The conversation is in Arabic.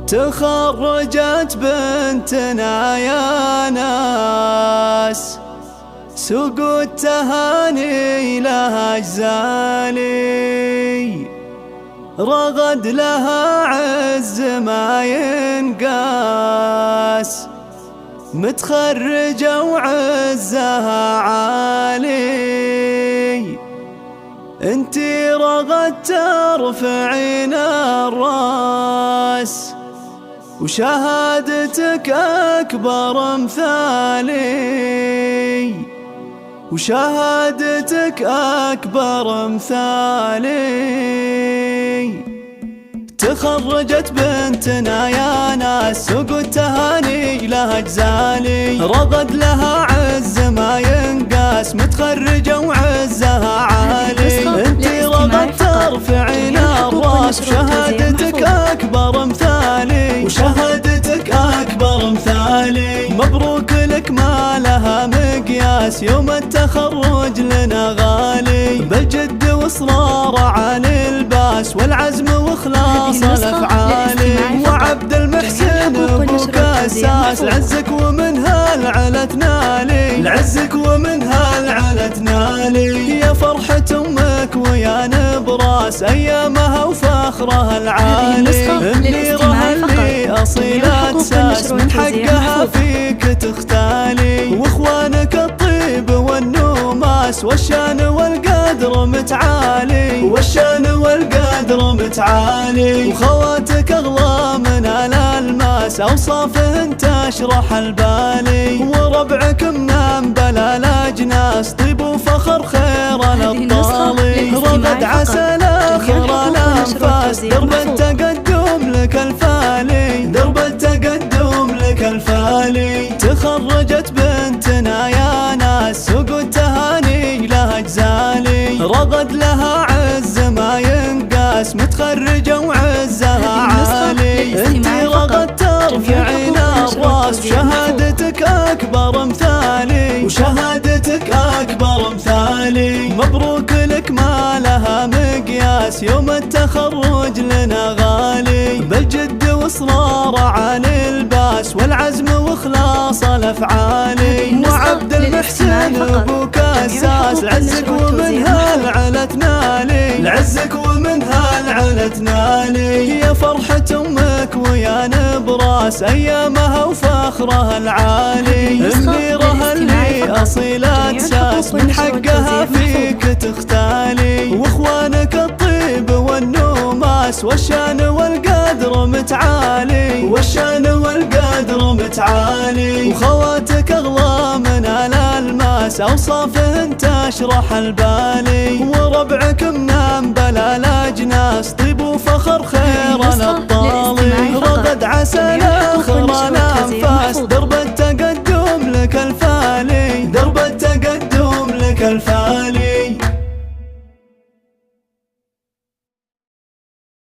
تخرجت بنتنا يا ناس، سوق التهاني لها جزالي، رغد لها عز ما ينقاس، متخرجة وعزها عالي. انتي رغد ترفعين الراس، وشهادتك أكبر مثالي، وشهادتك أكبر مثالي. تخرجت بنتنا يا ناس، سوق التهاني لها جزالي، رغد لها عز ما ينقاس، متخرجة وعزها عالي. انتي رغد ترفعين الراس، وشهادتك أكبر مثالي، وشهادتك أكبر مثالي. مبروك لك ما لها مقياس، يوم التخرج لنا غالي، بالجد واصرار عن الباس، والعزم واخلاص الافعالي. وعبد المحسن ابوك اساس، لعزك ومنها العلا تنالي، لعزك ومنها العلا تنالي. يا فرحة امك ويا نبراس، ايامها وفخرها العالي. منيرها اللي اصيلة ساس، من حقها فيك تختالي، واخوانك الطيب والنوماس، والشان والقدر متعالي، والشان والقدر متعالي. وخواتك اغلى من الالماس، اوصافهن تشرح البالي، وربعك منام بلا الاجناس، طيب وفخر خير الابطالي. رغد عسى الاخر الانفاس، درب التقدم لك الفالي، درب التقدم لك الفالي. تخرجت بنتنا يا ناس، سوق التهاني لها جزالي، رغد لها عز ما ينقاس، متخرجة وعزها عالي. انتي رغد ترفعين الراس، وشهادتك أكبر مثالي، وشهادتك أكبر مثالي. مبروك لك ما لها مقياس، يوم التخرج لنا غالي، بالجد واصرار عن الباس، والعزم واخلاص الافعالي. وعبد المحسن ابوك اساس، لعزك ومنها العلا تنالي، لعزك ومنها العلا تنالي. يا فرحة امك ويا نبراس، ايامها وفخرها العالي. منيرها اللي اصيلة ساس، من حقها فيك تختالي، واخوانك الطيب والنوماس، والشان والقدر متعالي، والشان والقدر متعالي. وخواتك اغلى من الالماس، اوصافهن تشرح البالي، وربعك منام بلا الاجناس، طيب وفخر خير الابطالي. رغد عسى الاخر الانفاس، درب التقدم لك الفالي، درب التقدم لك الفالي.